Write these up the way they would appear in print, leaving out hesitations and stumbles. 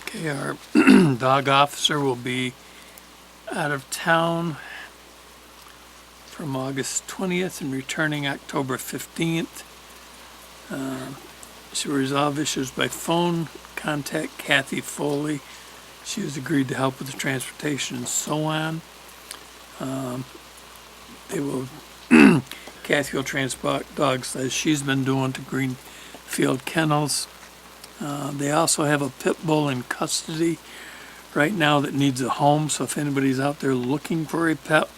Okay, our dog officer will be out of town from August 20th and returning October 15th. She will resolve issues by phone, contact Kathy Foley. She has agreed to help with the transportation and so on. Kathy will transport dogs as she's been doing to Greenfield Kennels. They also have a pit bull in custody right now that needs a home, so if anybody's out there looking for a pet,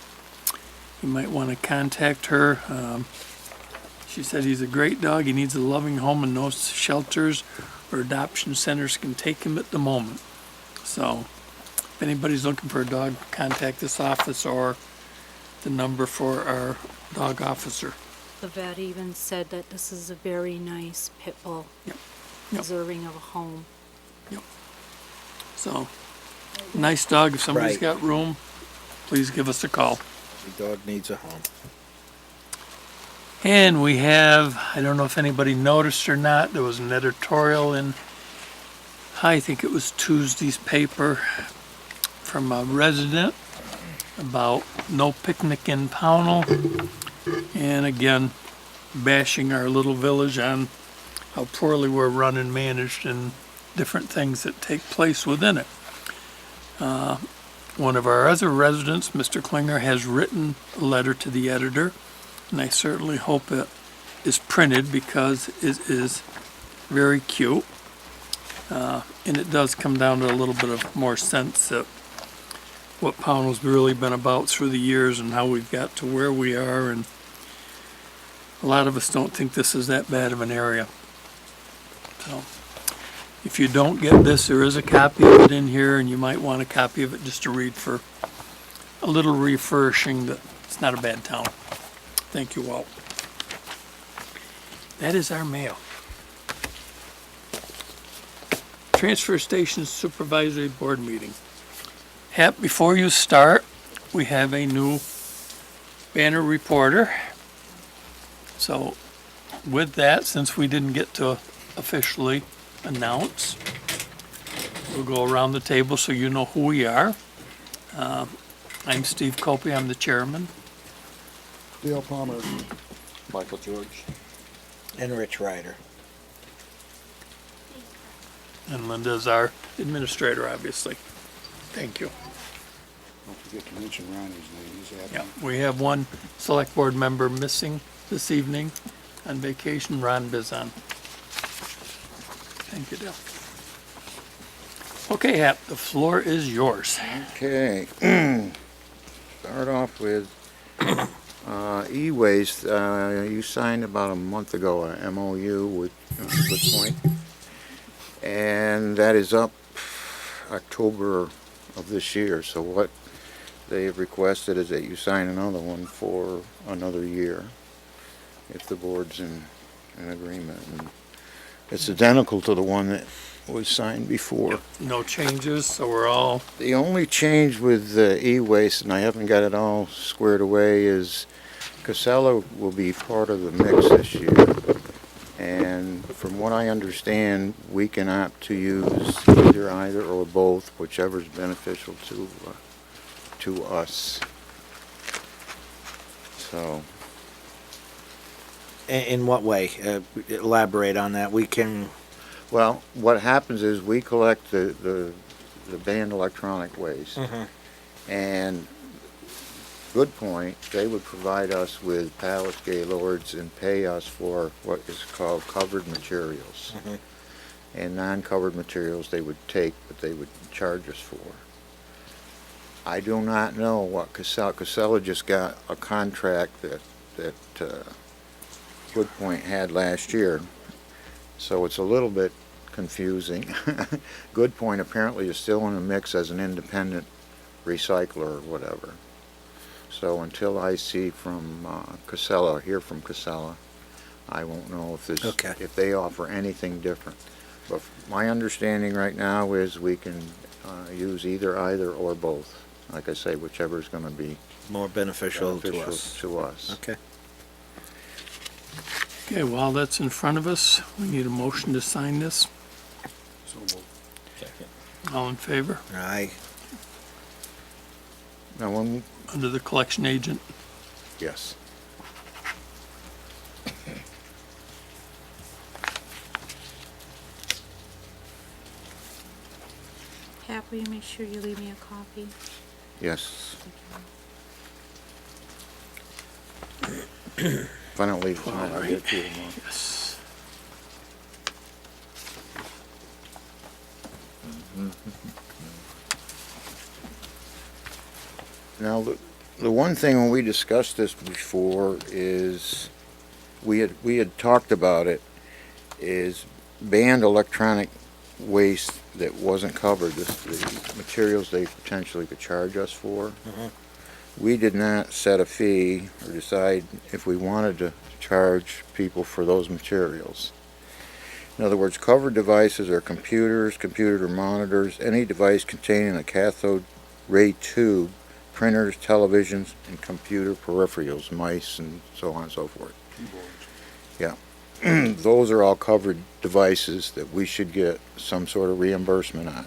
you might want to contact her. She said he's a great dog. He needs a loving home and no shelters or adoption centers can take him at the moment. So if anybody's looking for a dog, contact this office or the number for our dog officer. The vet even said that this is a very nice pit bull, Yep. deserving of a home. So, nice dog. If somebody's Right. got room, please give us a call. The dog needs a home. And we have, I don't know if anybody noticed or not, there was an editorial in, I think it was Tuesday's paper, from a resident about no picnic in Pownal. And again, bashing our little village on how poorly we're run and managed and different things that take place within it. One of our other residents, Mr. Klinger, has written a letter to the editor, and I certainly hope it is printed because it is very cute. And it does come down to a little bit of more sense that what Pownal's really been about through the years and how we've got to where we are, and a lot of us don't think this is that bad of an area. So, if you don't get this, there is a copy of it in here, and you might want a copy of it just to read for a little refurbishing that it's not a bad town. Thank you all. That is our mail. Transfer Station Supervisory Board meeting. Hap, before you start, we have a new banner reporter. So with that, since we didn't get to officially announce, we'll go around the table so you know who we are. I'm Steve Copey, I'm the chairman. Dale Palmer. Michael George. And Rich Ryder. And Linda's our administrator, obviously. Thank you. Don't forget to mention Ronnie's name, he's Yeah, absent. we have one select board member missing this evening on vacation, Ron Bizon. Thank you, Dale. Okay, Hap, the floor is yours. Okay. Start off with e-waste. You signed about a month ago an MOU with Good Point, and that is up October of this year. So what they have requested is that you sign another one for another year, if the board's in agreement. And it's identical to the one that was signed before. No changes, so we're all, The only change with e-waste, and I haven't got it all squared away, is Casella will be part of the mix this year. And from what I understand, we can opt to use either or both, whichever is beneficial to us. So, In what way? Elaborate on that. We can. well, what happens is we collect the banned electronic waste. And Good Point, they would provide us with pallets, gaylords, and pay us for what is called covered materials. And non-covered materials they would take, but they would charge us for. I do not know what Casella just got a contract that Good Point had last year, so it's a little bit confusing. Good Point apparently is still in the mix as an independent recycler or whatever. So until I see from Casella, hear from Casella, I won't know if this, Okay. if they offer anything different. But my understanding right now is we can use either or both. Like I say, whichever is going to be More beneficial beneficial to us. Okay. okay, while that's in front of us, we need a motion to sign this. So moved. All in favor? Aye. Now, when, Under the collection agent? yes. Pat, will you make sure you leave me a copy? Yes. If I don't leave tonight, I'll get it to you tomorrow. Yes. Now, the one thing when we discussed this before is, we had talked about it, is banned electronic waste that wasn't covered, the materials they potentially could charge us for. We did not set a fee or decide if we wanted to charge people for those materials. In other words, covered devices are computers, computer monitors, any device containing a cathode ray tube, printers, televisions, and computer peripherals, mice, and so on and so forth. Yeah. Those are all covered devices that we should get some sort of reimbursement on.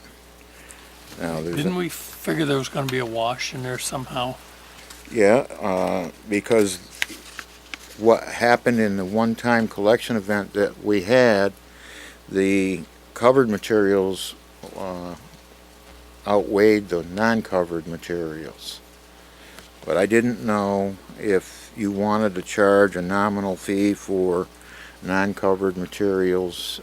Now, there's Didn't we figure there was gonna be a wash in there somehow? Yeah, because what happened in the one-time collection event that we had, the covered materials outweighed the non-covered materials. But I didn't know if you wanted to charge a nominal fee for non-covered materials.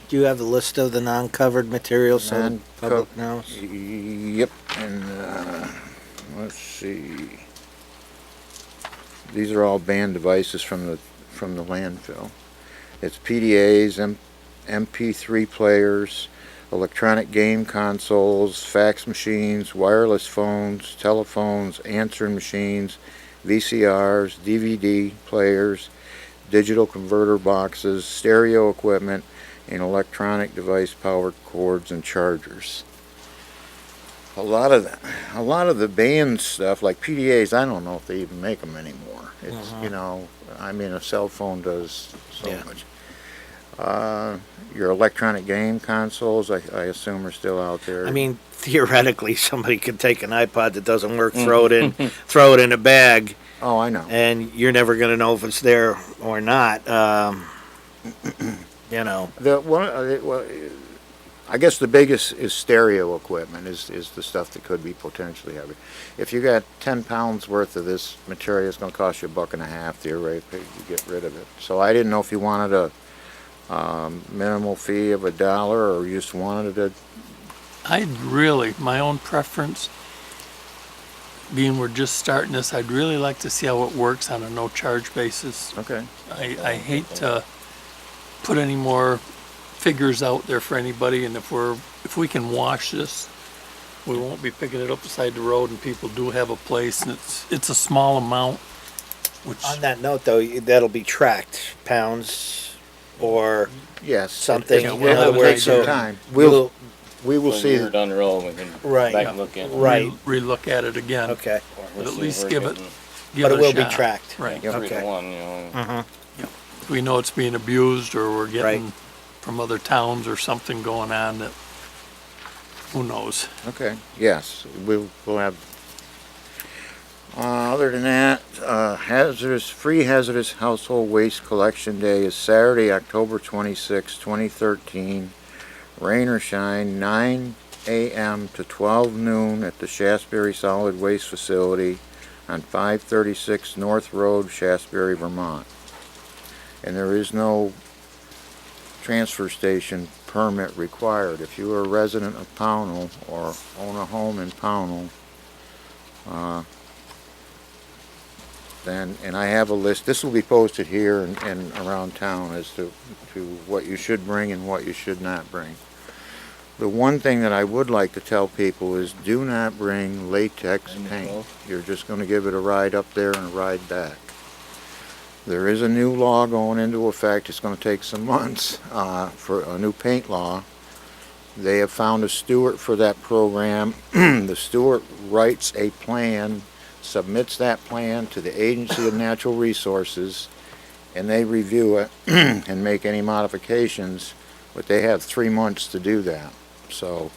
Do you have the list of the non-covered materials so the Non-co- public knows? Yep, and let's see. These are all banned devices from the landfill. It's PDAs, MP3 players, electronic game consoles, fax machines, wireless phones, telephones, answering machines, VCRs, DVD players, digital converter boxes, stereo equipment, and electronic device power cords and chargers. A lot of the banned stuff, like PDAs, I don't know if they even make them anymore. It's, you know, I mean, a cell phone does so Yeah. much. Your electronic game consoles, I assume, are still out there. I mean, theoretically, somebody could take an iPod that doesn't work, throw it in a bag, Oh, I know. and you're never going to know if it's there or not. You know. The one, well, I guess the biggest is stereo equipment. Is the stuff that could be potentially heavy. If you got 10 pounds worth of this material, it's going to cost you $1.50 theoretically to get rid of it. So I didn't know if you wanted a minimal fee of $1 or you just wanted to. I'd really, my own preference, being we're just starting this, I'd really like to see how it works on a no-charge basis. Okay. I hate to put any more figures out there for anybody, and if we can wash this, we won't be picking it up beside the road, and people do have a place, and it's a small amount, which, On that note, though, that'll be tracked, pounds or Yes. something. Yeah, In we'll other have words, an idea. so Time. we'll We will When see. we're down the road, we can Right. back and look at it. Right. relook at it again. okay, But at see least where give getting but it a will be shot. tracked. Right. Yep. 3 to Okay. 1, you know. If we know it's being abused, or we're getting Right. from other towns or something going on that, who knows? Okay. Yes, we'll have. Other than that, free hazardous household waste collection day is Saturday, October 26, 2013. Rain or shine, 9 a.m. to 12 noon at the Shasberry Solid Waste Facility on 536 North Road, Shasberry, Vermont. And there is no transfer station permit required. If you are a resident of Pownal or own a home in Pownal, then, and I have a list, this will be posted here and around town as to what you should bring and what you should not bring. The one thing that I would like to tell people is do not bring latex paint. You're just going to give it a ride up there and a ride back. There is a new law going into effect. It's going to take some months for a new paint law. They have found a steward for that program. The steward writes a plan, submits that plan to the Agency of Natural Resources, and they review it and make any modifications, but they have 3 months to do that. So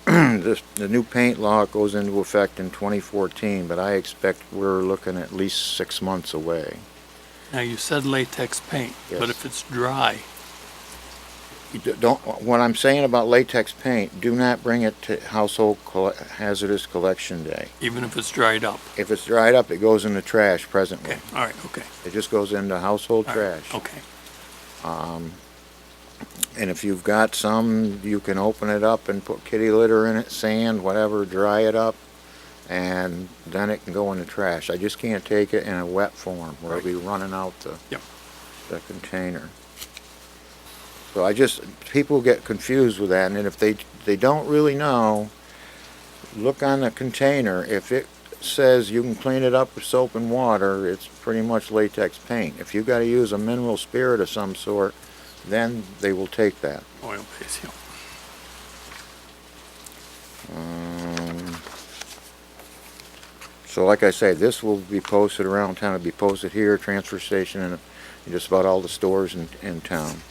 the new paint law goes into effect in 2014, but I expect we're looking at least 6 months away. Now, you said latex paint, but Yes. if it's dry, Don't, what I'm saying about latex paint, do not bring it to hazardous collection day. even if it's dried up. If it's dried up, it goes in the trash presently. Okay, all right, okay. It just goes into household all right, trash. Okay, And if you've got some, you can open it up and put kitty litter in it, sand, whatever, dry it up, and then it can go in the trash. I just can't take it in a wet form where it'll be running out Yep. the container. So people get confused with that, and if they don't really know, look on the container. If it says you can clean it up with soap and water, it's pretty much latex paint. If you gotta use a mineral spirit of some sort, then they will take that. oil-based, yeah. So like I say, this will be posted around town. It'll be posted here, transfer station, and in just about all the stores in town.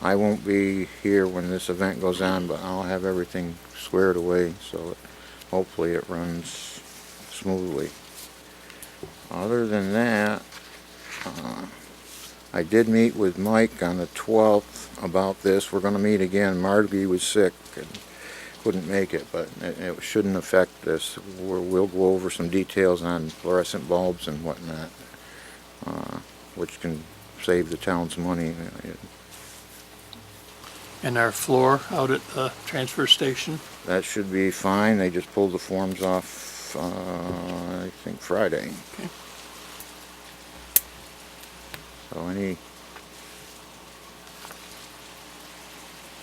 I won't be here when this event goes on, but I'll have everything squared away, so hopefully it runs smoothly. Other than that, I did meet with Mike on the 12th about this. We're gonna meet again. Margie was sick and couldn't make it, but it shouldn't affect this. We'll go over some details on fluorescent bulbs and whatnot, which can save the town's money. And our floor out at the transfer station, That should be fine. They just pulled the forms off, I think Friday. Okay. So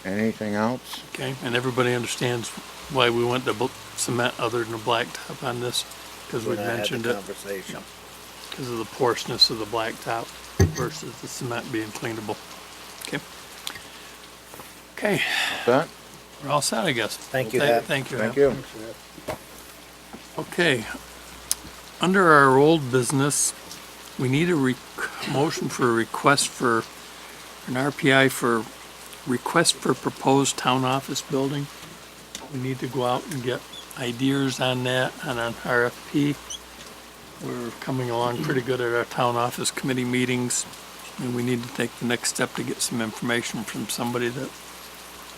anything else? okay? And everybody understands why we went to cement other than a blacktop on this, because we When I had the mentioned it, Conversation. because of the porousness of the blacktop versus the cement being cleanable. Okay. Okay, That? we're all set, I guess. Thank you, Hap. Thank you, Thank Hap. you. Okay, under our old business, we need a motion for a request for an RPI for request for proposed town office building. We need to go out and get ideas on that, on an RFP. We're coming along pretty good at our town office committee meetings, and we need to take the next step to get some information from somebody that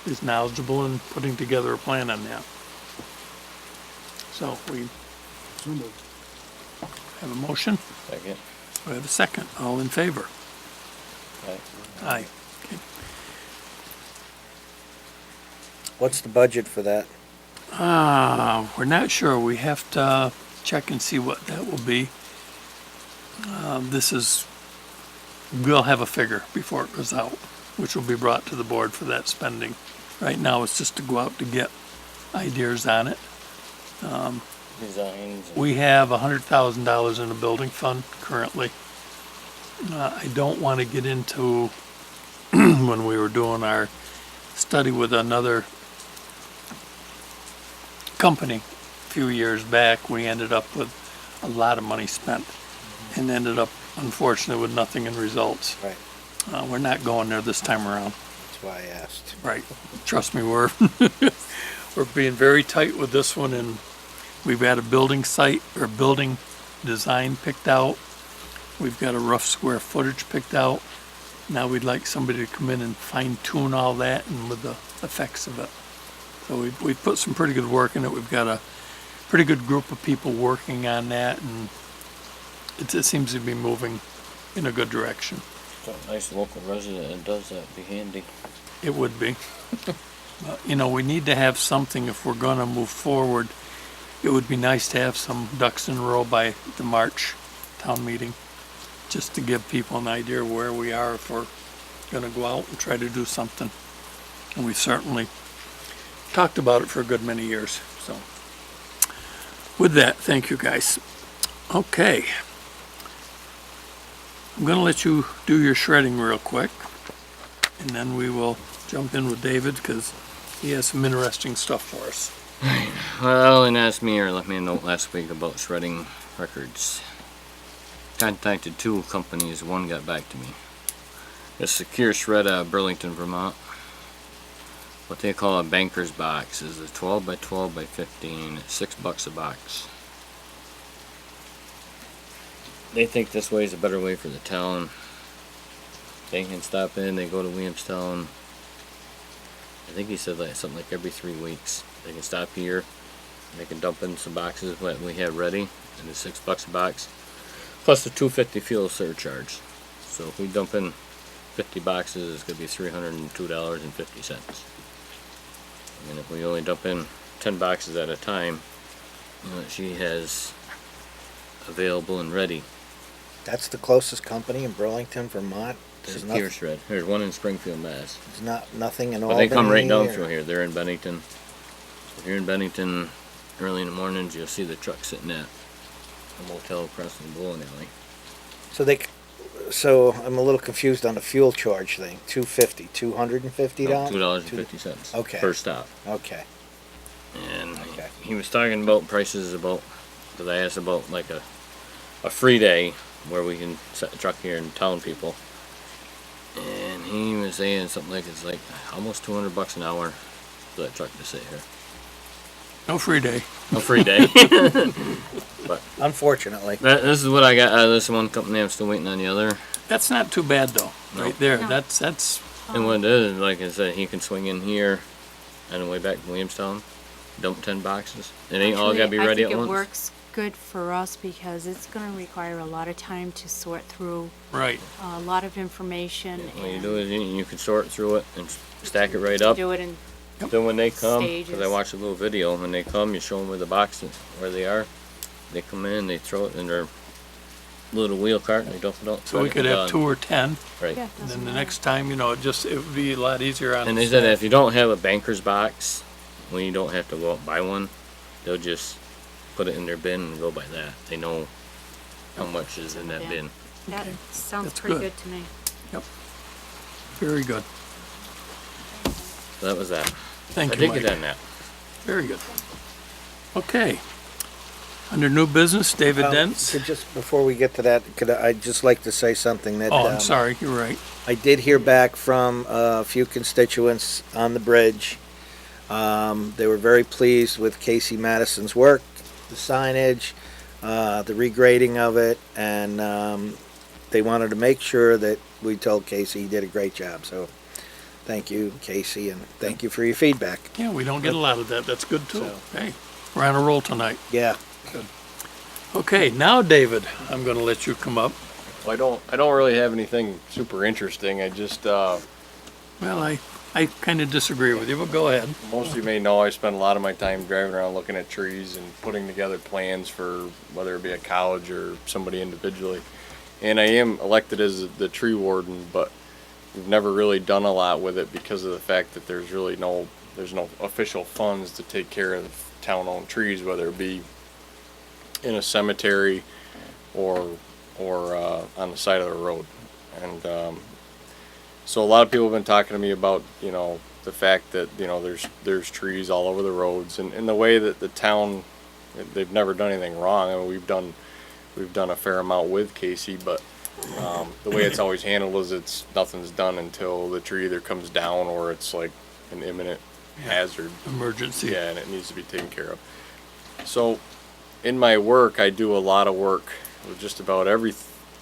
is knowledgeable in putting together a plan on that. So we So moved. have a motion, Second. we have a second, all in favor? Aye. Aye. Okay. What's the budget for that? We're not sure, we have to check and see what that will be. We'll have a figure before it goes out, which will be brought to the board for that spending. Right now, it's just to go out to get ideas on it. Designs. We have $100,000 in the building fund currently. I don't want to get into, when we were doing our study with another company a few years back, we ended up with a lot of money spent and ended up, unfortunately, with nothing in results. Right. We're not going there this time around. That's why I asked. Right. Trust me, we're being very tight with this one, and we've got a building site or building design picked out. We've got a rough square footage picked out. Now we'd like somebody to come in and fine tune all that and with the effects of it. So we've put some pretty good work in it. We've got a pretty good group of people working on that, and it seems to be moving in a good direction. So a nice local resident that does that, be handy. It would be. But, we need to have something if we're gonna move forward. It would be nice to have some ducks in a row by the March town meeting, just to give people an idea of where we are if we're gonna go out and try to do something. And we've certainly talked about it for a good many years, so. With that, thank you guys. Okay. I'm gonna let you do your shredding real quick, and then we will jump in with David, because he has some interesting stuff for us. Well, and asked me or left me a note last week about shredding records. Contacted 2 companies, one got back to me. A Secure Shred out of Burlington, Vermont. what they call a banker's box. Is a 12 by 12 by 15, $6 a box. They think this way is a better way for the town. They can stop in, they go to Williamstown. I think he said like something like every 3 weeks. They can stop here, they can dump in some boxes that we have ready, and it's $6 a box, plus the $2.50 fuel surcharge. So if we dump in 50 boxes, it's gonna be $302.50. And if we only dump in 10 boxes at a time, you know, she has available and ready. That's the closest company in Burlington, Vermont. There's Secure Shred. There's one in Springfield, Mass. nothing in But Albany. they come right down or- through here. They're in Bennington. If you're in Bennington early in the mornings, you'll see the truck sitting at a motel across from the bowling alley. So I'm a little confused on the fuel charge thing. $2.50, $250. No, $2.50 Okay. per stop. Okay. And Okay. he was talking about prices about, because I asked about like a free day where we can set the truck here and town people. And he was saying something like it's like almost $200 an hour for that truck to sit here. No free day. No free day. Unfortunately. This is what I got out of this one company. I'm still waiting on the other. That's not too bad though, No. right there. No. That's And what it is, like I said, he can swing in here on the way back to Williamstown, dump 10 boxes. It ain't all gotta be Actually, ready I at think once. it works good for us because it's gonna require a lot of time to sort through right. a lot of information What you and do is you can sort through it and stack it right up. do it in Then when they come, because I stages. watched a little video, when they come, you show them where the boxes, where they are. They come in, they throw it in their little wheel cart, and they dump it out. So we could have 2 or 10, Right. Yeah, and then doesn't the matter. next time, you know, it would be a lot easier on. And the they said staff. if you don't have a banker's box, when you don't have to go out and buy one, they'll just put it in their bin and go by that. They know how much is in that Yeah. bin. That Okay. sounds That's pretty good. good to me. Very good. So that was that. Thank I you, did Mike. get on that. Very good. Okay. Under new business, David Dents. Just before we get to that, I'd just like to say something that Oh, I'm sorry. You're right. I did hear back from a few constituents on the bridge. They were very pleased with Casey Madison's work, the signage, the regrading of it, and they wanted to make sure that we told Casey he did a great job. So thank you, Casey, and thank you for your feedback. Yeah, we don't get a lot of that. That's good too. So- Hey, we're on a roll tonight. Yeah. Okay, now David, I'm going to let you come up. Well, I don't really have anything super interesting. I just, Well, I kind of disagree with you, but go ahead. most of you may know I spend a lot of my time driving around looking at trees and putting together plans for whether it be a college or somebody individually. And I am elected as the tree warden, but we've never really done a lot with it because of the fact that there's no official funds to take care of town-owned trees, whether it be in a cemetery or on the side of the road. And so a lot of people have been talking to me about, you know, the fact that, you know, there's trees all over the roads, and the way that the town, they've never done anything wrong. I mean, we've done a fair amount with Casey, but the way it's always handled is nothing's done until the tree either comes down or it's like an imminent hazard. Emergency. Yeah, and it needs to be taken care of. So, in my work, I do a lot of work with just about every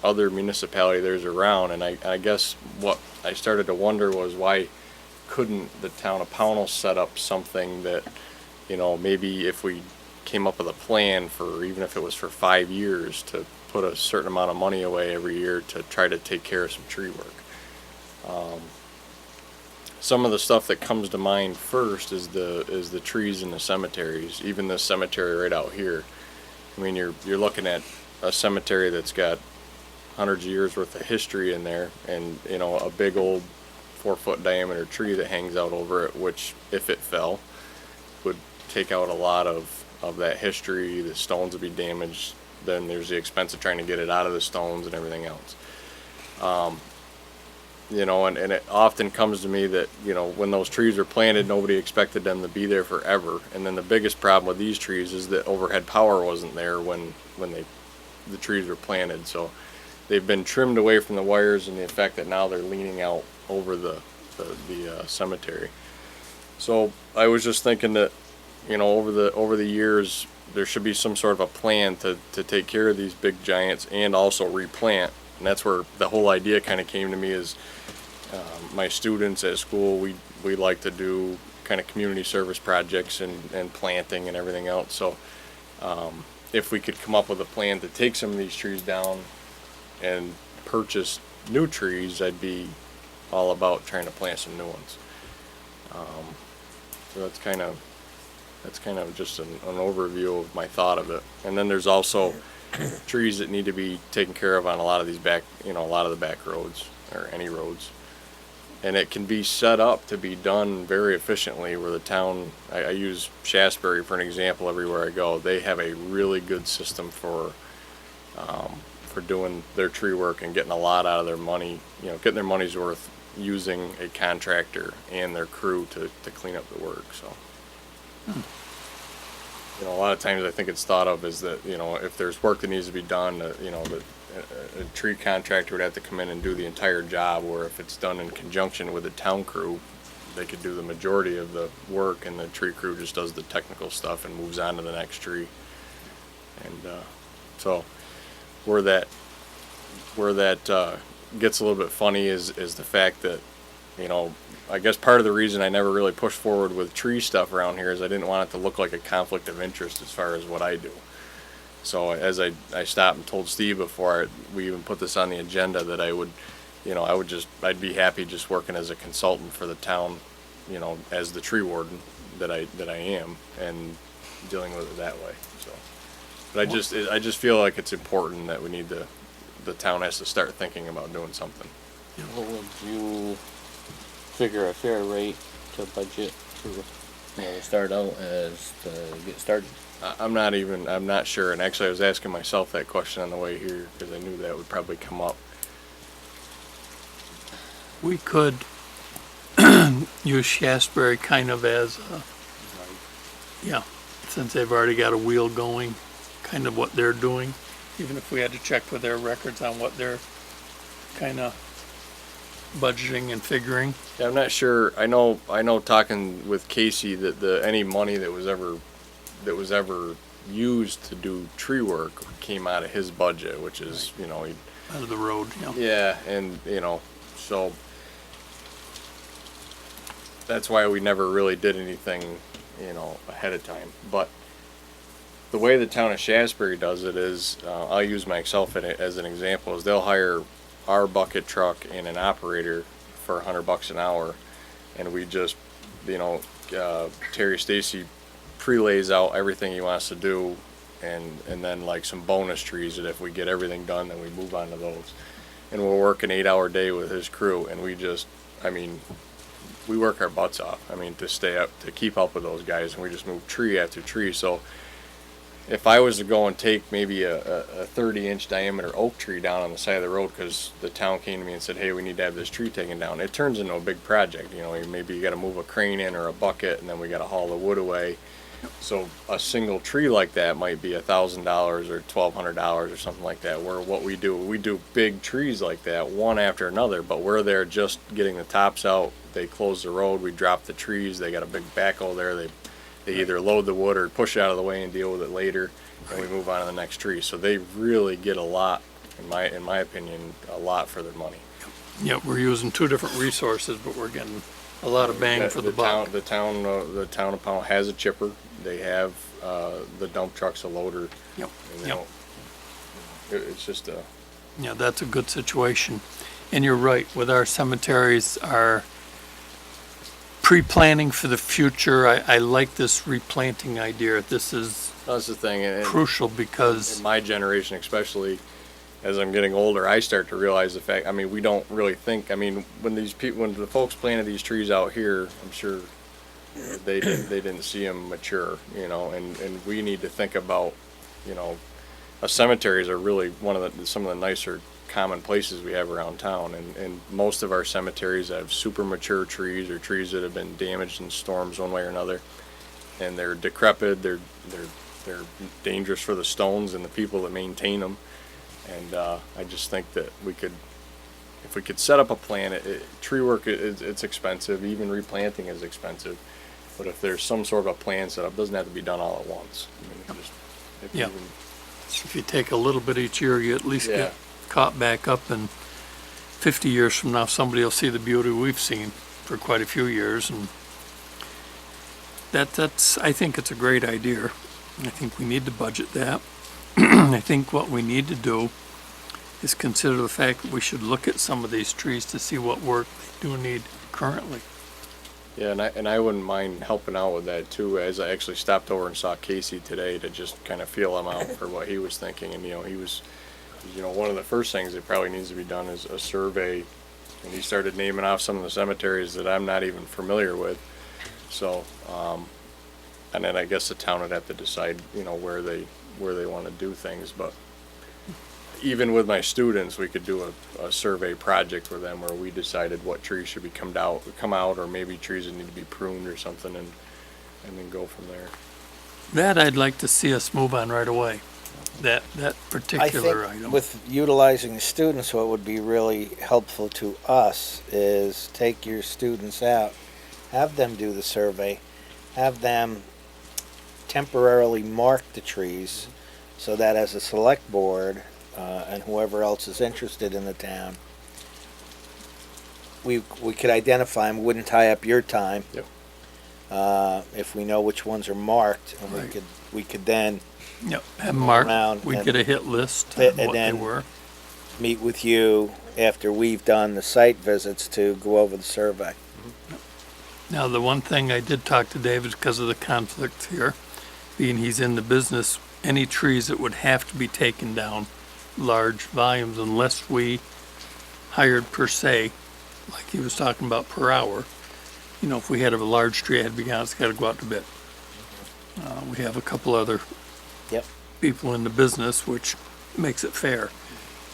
other municipality there's around, and I guess what I started to wonder was why couldn't the town of Pownal set up something that, you know, maybe if we came up with a plan for, even if it was for 5 years, to put a certain amount of money away every year to try to take care of some tree work. Some of the stuff that comes to mind first is the trees in the cemeteries, even the cemetery right out here. I mean, you're looking at a cemetery that's got hundreds of years worth of history in there, and you know, a big old 4-foot diameter tree that hangs out over it, which if it fell would take out a lot of that history. The stones would be damaged. Then there's the expense of trying to get it out of the stones and everything else. You know, and it often comes to me that, you know, when those trees were planted, nobody expected them to be there forever. And then the biggest problem with these trees is that overhead power wasn't there when the trees were planted. So they've been trimmed away from the wires, and the effect that now they're leaning out over the cemetery. So I was just thinking that, over the years, there should be some sort of a plan to take care of these big giants and also replant. And that's where the whole idea kind of came to me is my students at school, we like to do kind of community service projects and planting and everything else. So if we could come up with a plan to take some of these trees down and purchase new trees, I'd be all about trying to plant some new ones. So that's kind of just an overview of my thought of it. And then there's also trees that need to be taken care of on a lot of these a lot of the back roads or any roads. And it can be set up to be done very efficiently where the town, I use Shasberry for an example everywhere I go. They have a really good system for doing their tree work and getting a lot out of their money, getting their money's worth using a contractor and their crew to clean up the work. So, a lot of times I think it's thought of as that, if there's work that needs to be done, that a tree contractor would have to come in and do the entire job, or if it's done in conjunction with a town crew, they could do the majority of the work and the tree crew just does the technical stuff and moves on to the next tree. And so where that gets a little bit funny is the fact that, I guess part of the reason I never really pushed forward with tree stuff around here is I didn't want it to look like a conflict of interest as far as what I do. So as I stopped and told Steve before we even put this on the agenda that I would, I'd be happy just working as a consultant for the town, as the tree warden that I am, and dealing with it that way. So, but I just feel like it's important that the town has to start thinking about doing something. What would you figure a fair rate to budget to start out as to get started? I'm not sure, and actually I was asking myself that question on the way here because I knew that would probably come up. We could use Shasberry kind of as since they've already got a wheel going, kind of what they're doing, even if we had to check with their records on what they're kind of budgeting and figuring. Yeah, I'm not sure. I know talking with Casey that any money that was ever used to do tree work came out of his budget, which is, Out of the road, yeah, and, so that's why we never really did anything, ahead of time. But the way the town of Shasberry does it is, I'll use myself as an example, is they'll hire our bucket truck and an operator for $100 an hour, and we just, Terry Stacy pre-lays out everything he wants to do, and then like some bonus trees that if we get everything done, then we move on to those. And we'll work an 8-hour day with his crew, and we work our butts off. To keep up with those guys, and we just move tree after tree. So if I was to go and take maybe a 30-inch diameter oak tree down on the side of the road because the town came to me and said, hey, we need to have this tree taken down, it turns into a big project. Maybe you got to move a crane in or a bucket, and then we got to haul the wood away. So a single tree like that might be $1,000 or $1,200 or something like that. Where what we do big trees like that one after another, but we're there just getting the tops out. They close the road, we drop the trees. They got a big backhoe there. They either load the wood or push it out of the way and deal with it later, and we move on to the next tree. So they really get a lot, in my opinion, a lot for their money. Yeah, we're using two different resources, but we're getting a lot of bang for the buck. The town of Pownal has a chipper. They have the dump truck's a loader. Yep. And Yep. It's just a. Yeah, that's a good situation. And you're right, with our cemeteries, our pre-planning for the future, I like this replanting idea. This is That's the thing. And crucial because in my generation, especially as I'm getting older, I start to realize the fact. We don't really think. When the folks planted these trees out here, I'm sure they didn't see them mature. And we need to think about, cemeteries are really some of the nicer common places we have around town, and most of our cemeteries have super mature trees or trees that have been damaged in storms one way or another, and they're decrepit. They're dangerous for the stones and the people that maintain them. And I just think that we could, if we could set up a plan, tree work it's expensive. Even replanting is expensive. But if there's some sort of a plan set up, it doesn't have to be done all at once. I mean, if Yeah. even- If you take a little bit each year, you at least Yeah. get caught back up, and 50 years from now, somebody will see the beauty we've seen for quite a few years, and that's, I think it's a great idea. I think we need to budget that. I think what we need to do is consider the fact that we should look at some of these trees to see what work they do need currently. Yeah, and I wouldn't mind helping out with that too, as I actually stopped over and saw Casey today to just kind of feel him out for what he was thinking. And, he was, one of the first things that probably needs to be done is a survey. And he started naming off some of the cemeteries that I'm not even familiar with. So, and then I guess the town would have to decide, where they want to do things. But even with my students, we could do a survey project with them where we decided what trees should be come out, or maybe trees that need to be pruned or something, and then go from there. That I'd like to see us move on right away, that I particular think item. with utilizing the students, what would be really helpful to us is take your students out, have them do the survey, have them temporarily mark the trees, so that as a select board, and whoever else is interested in the town, we could identify them, wouldn't tie up your time. Yep. If we know which ones are marked, and Right. we could then Yep, and Mark, around we'd and- get a hit list and of what they then- were. meet with you after we've done the site visits to go over the survey. Now, the one thing I did talk to David because of the conflict here, being he's in the business, any trees that would have to be taken down, large volumes, unless we hired per se, like he was talking about per hour. If we had a large tree that had to be gone, it's got to go out to bid. We have a couple other Yep. people in the business, which makes it fair.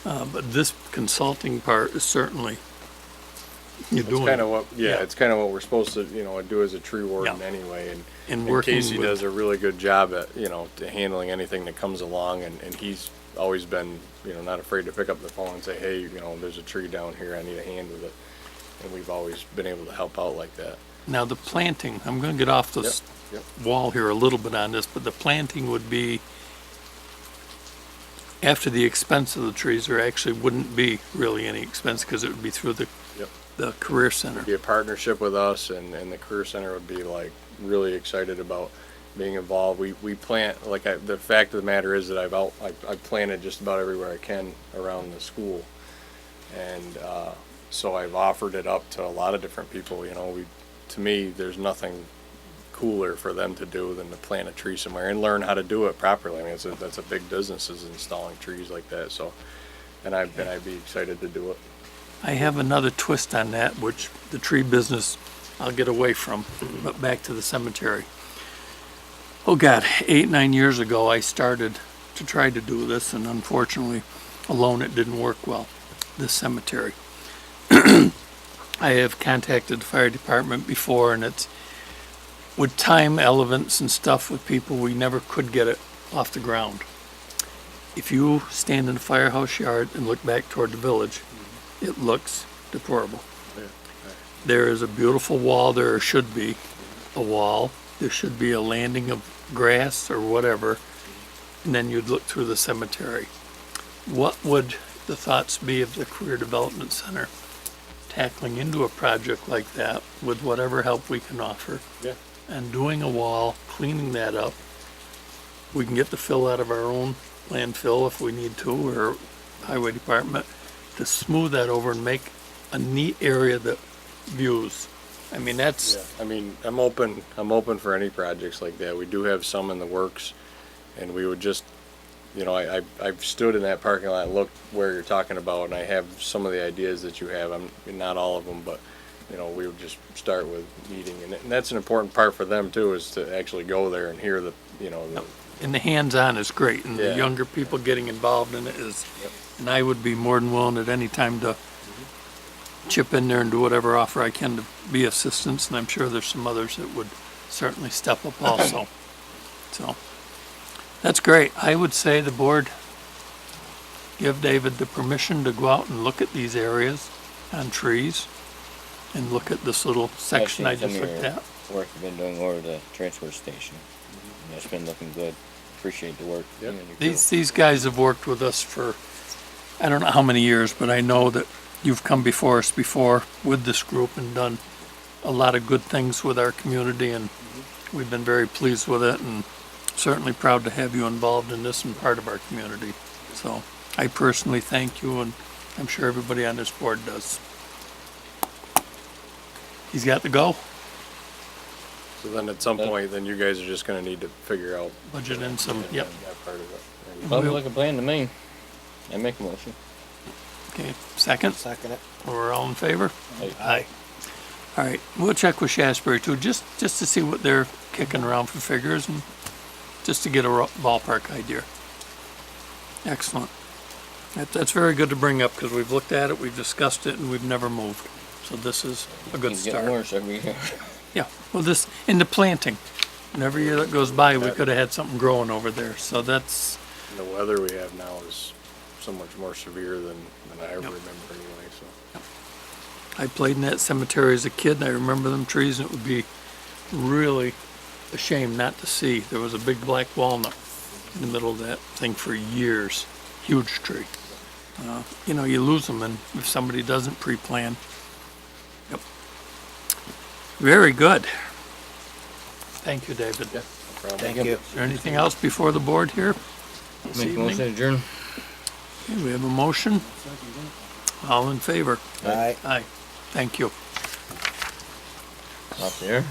But this consulting part is certainly, you're It's doing kind of what, Yeah. it's kind of what we're supposed to, do as a tree warden Yeah. anyway. in And working Casey with. does a really good job at, to handling anything that comes along, and he's always been, not afraid to pick up the phone and say, hey, there's a tree down here, I need a hand with it. And we've always been able to help out like that. Now, the planting, I'm going to get off this Yep. wall here a little bit on this, but the planting would be after the expense of the trees. There actually wouldn't be really any expense because it would be through the Yep. the career center. Be a partnership with us, and the Career Center would be like really excited about being involved. We plant, the fact of the matter is that I've planted just about everywhere I can around the school. And so I've offered it up to a lot of different people. To me, there's nothing cooler for them to do than to plant a tree somewhere and learn how to do it properly. I mean, that's a big business, is installing trees like that. So, and I'd be excited to do it. I have another twist on that, which the tree business I'll get away from, but back to the cemetery. Oh God, 8-9 years ago, I started to try to do this, and unfortunately, alone it didn't work well, this cemetery. I have contacted the fire department before, and it's, with time elements and stuff with people, we never could get it off the ground. If you stand in the firehouse yard and look back toward the village, it looks deplorable. Yeah. There is a beautiful wall there, or should be a wall. There should be a landing of grass or whatever, and then you'd look through the cemetery. What would the thoughts be of the Career Development Center tackling into a project like that with whatever help we can offer? Yeah. And doing a wall, cleaning that up. We can get the fill out of our own landfill if we need to, or highway department, to smooth that over and make a neat area that views. I mean, that's, I mean, I'm open for any projects like that. We do have some in the works, and we would just, I've stood in that parking lot and looked where you're talking about, and I have some of the ideas that you have. Not all of them, but, we would just start with meeting, and that's an important part for them too, is to actually go there and hear the. and the hands-on is great, and the Yeah. younger people getting involved in it is, Yep. and I would be more than willing at any time to chip in there and do whatever offer I can to be assistance, and I'm sure there's some others that would certainly step up also. So, that's great. I would say the board give David the permission to go out and look at these areas Yeah. on trees and look at this little section I seen some just of looked your at. Work you've been doing over the transfer station. And it's been looking good. Appreciate the work. you Yep. and your crew. These guys have worked with us for, I don't know how many years, but I know that you've come before us before with this group and done a lot of good things with our community, and we've been very pleased with it, and certainly proud to have you involved in this and part of our community. So I personally thank you, and I'm sure everybody on this board does. He's got to go, So then at some point, then you guys are just gonna need to figure out budget in some, yep. that part of it. And Sounds like a plan to me. I make a motion. Okay, second, Second it. we're all in favor? Aye. Aye. All right, we'll check with Shasberry too, just to see what they're kicking around for figures and just to get a ballpark idea. Excellent. That's very good to bring up because we've looked at it, we've discussed it, and we've never moved. So this is a good It's getting start. worse every year. Yeah, well, this, in the planting, and every year that goes by, we could have had something growing over there. So that's, the weather we have now is so much more severe than I ever Yep. remember anyway, so. I played in that cemetery as a kid, and I remember them trees, and it would be really a shame not to see. There was a big black walnut in the middle of that thing for years. Huge tree. You know, you lose them, and if somebody doesn't pre-plan. Yep. Very good. Thank you, David. No problem. Thank you. Is there anything else before the board here this Make a evening? motion to adjourn. Okay, we have a motion. All in favor? Aye. Aye. Thank you. Up there.